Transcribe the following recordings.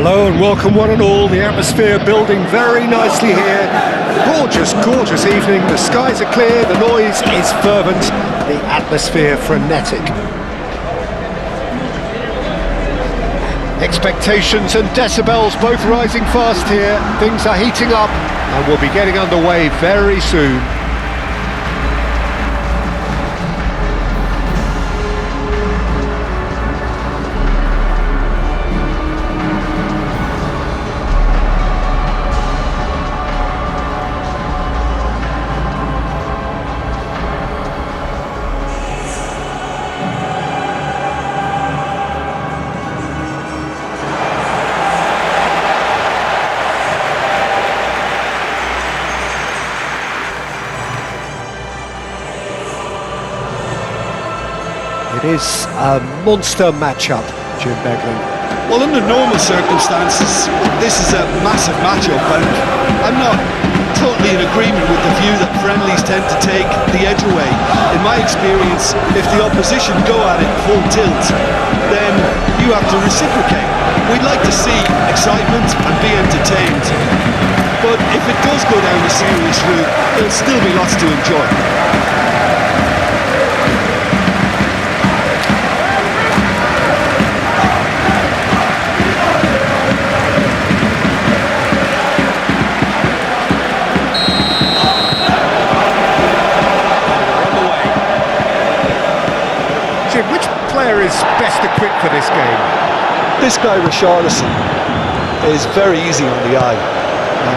Hello and welcome one and all. The atmosphere building very nicely here. Gorgeous, gorgeous evening. The skies are clear, the noise is fervent, the atmosphere frenetic. Expectations and decibels both rising fast here. Things are heating up and we'll be getting underway very soon. It is a monster matchup, Jim Begley. Well, under normal circumstances, this is a massive matchup, and I'm not totally in agreement with the view that friendlies tend to take the edge away. In my experience, if the opposition go at it full tilt, then you have to reciprocate. We'd like to see excitement and be entertained, but if it does go down the serious route, there'll still be lots to enjoy. Jim, which player is best equipped for this game? This guy, Richarlison, is very easy on the eye.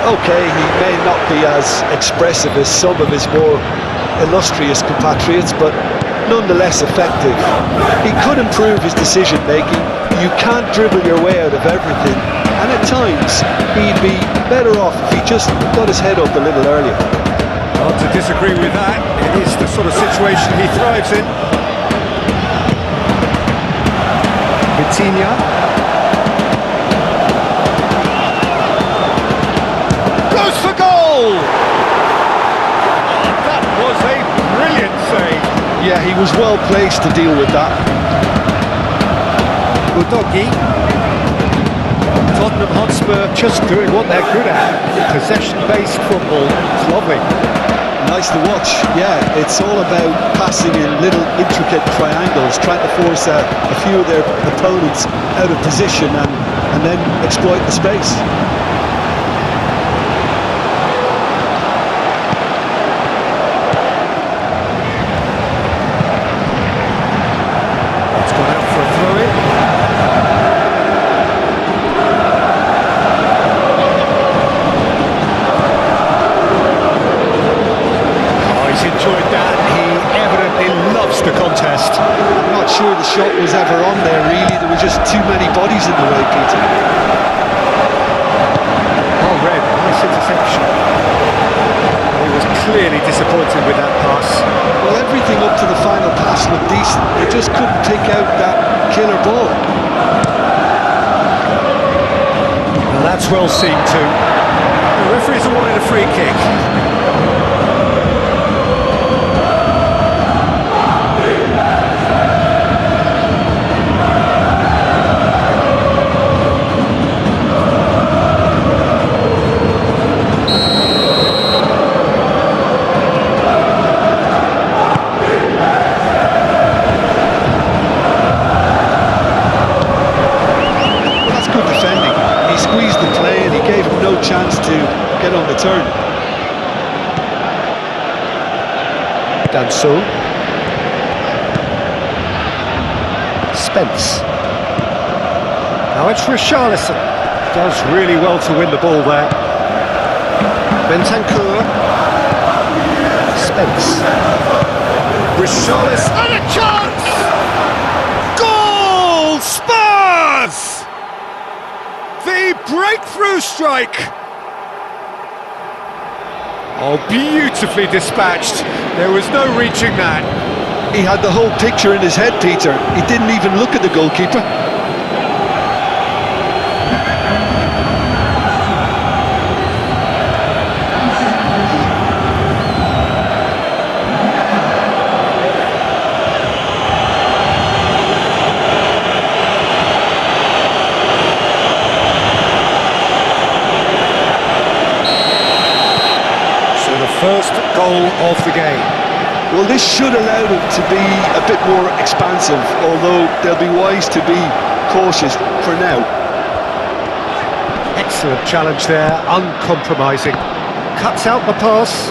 Okay, he may not be as expressive as some of his more illustrious compatriots, but nonetheless effective. He could improve his decision-making. You can't dribble your way out of everything, and at times he'd be better off if he just got his head up a little earlier. Hard to disagree with that. It is the sort of situation he thrives in. Vitinha. Goes for goal! That was a brilliant save. Yeah, he was well placed to deal with that. Udogi. Tottenham Hotspur just doing what they're good at. Possession-based football. It's lovely. Nice to watch, yeah. It's all about passing in little intricate triangles, trying to force a few of their opponents out of position and then exploit the space. It's gone out for a throw-in. Enjoyed that. He evidently loves the contest. I'm not sure the shot was ever on there, really. There were just too many bodies in the way, Peter. Oh, Red, nice interception. He was clearly disappointed with that pass. Well, everything up to the final pass looked decent. They just couldn't pick out that killer ball. Well, that's well seen too. The referee's awarded a free kick. Chance to get on the turn. Danso. Spence. Now it's Richarlison. Does really well to win the ball there. Bentancur. Spence. Richarlison. And a chance! Goal! Spurs! The breakthrough strike! Oh, beautifully dispatched. There was no reaching that. He had the whole picture in his head, Peter. He didn't even look at the goalkeeper. First goal of the game. Well, this should allow them to be a bit more expansive, although they'll be wise to be cautious for now. Excellent challenge there, uncompromising. Cuts out the pass.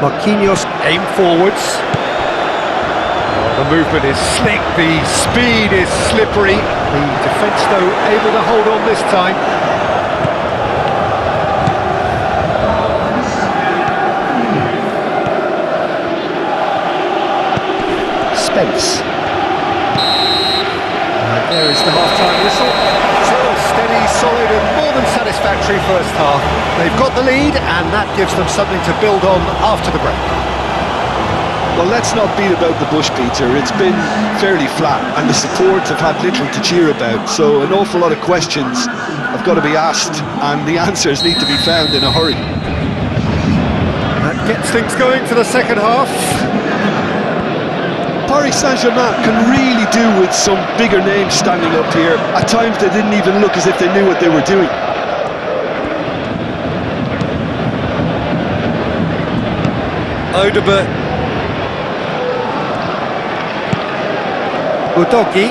Marquinhos aim forwards. The movement is slick, the speed is slippery. The defence, though, able to hold on this time. Spence. And there is the half-time whistle. So steady, solid and more than satisfactory first half. They've got the lead and that gives them something to build on after the break. Well, let's not beat about the bush, Peter. It's been fairly flat and the support have had little to cheer about, so an awful lot of questions have got to be asked and the answers need to be found in a hurry. That gets things going for the second half. Paris Saint-Germain can really do with some bigger names standing up here. At times they didn't even look as if they knew what they were doing. Odegaard. Udogi.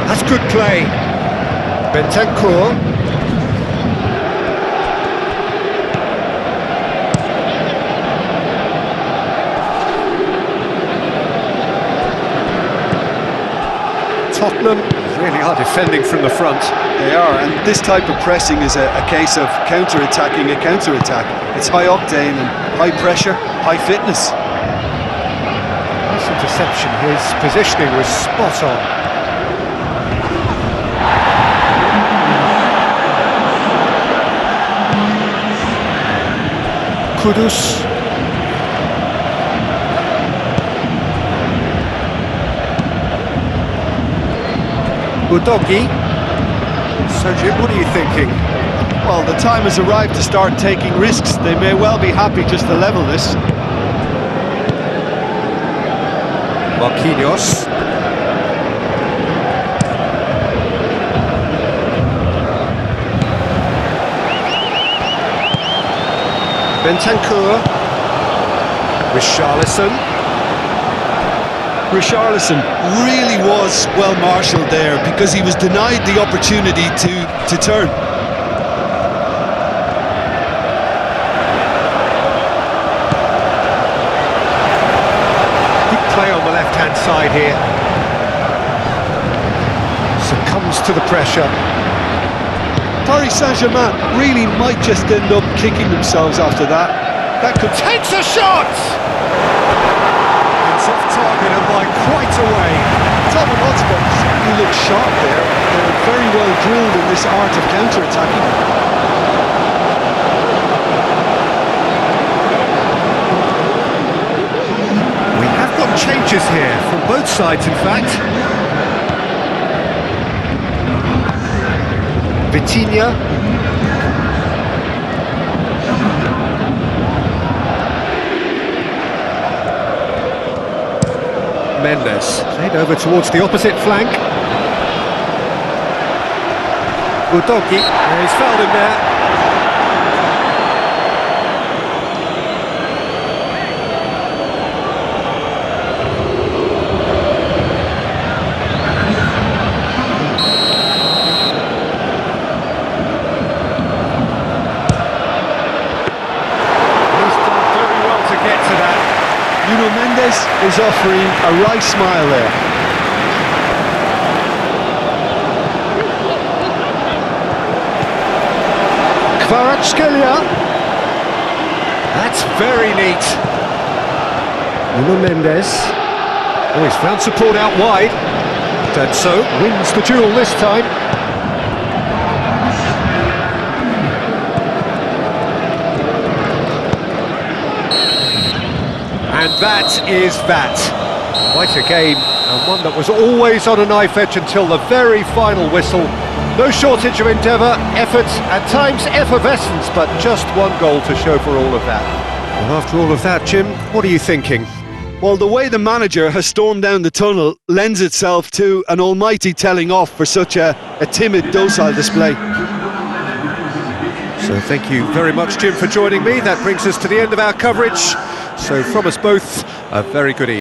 That's good play. Bentancur. Tottenham really are defending from the front. They are, and this type of pressing is a case of counter-attacking a counter-attack. It's high octane and high pressure, high fitness. Nice interception, his positioning was spot on. Kudus. Udogi. So Jim, what are you thinking? Well, the time has arrived to start taking risks. They may well be happy just to level this. Marquinhos. Bentancur. Richarlison really was well marshalled there because he was denied the opportunity to turn. Good play on the left-hand side here. Succumbs to the pressure. Paris Saint-Germain really might just end up kicking themselves after that. That could Takes a shot! It's off target and by quite a way. Tottenham Hotspur certainly look sharp there. They're very well drilled in this art of counter-attacking. We have got changes here from both sides, in fact. Vitinha. Mendes played over towards the opposite flank. Udogi, he's fouled him there. He's done very well to get to that. Mendes is offering a wry smile there. Kvaratskhelia. That's very neat. Mendes. Oh, he's found support out wide. And so wins the duel this time. And that is that. Quite a game, and one that was always on a knife edge until the very final whistle. No shortage of endeavour, effort, at times effervescence, but just one goal to show for all of that. Well, after all of that, Jim, what are you thinking? Well, the way the manager has stormed down the tunnel lends itself to an almighty telling off for such a timid, docile display. So thank you very much, Jim, for joining me. That brings us to the end of our coverage. So from us both, a very good evening.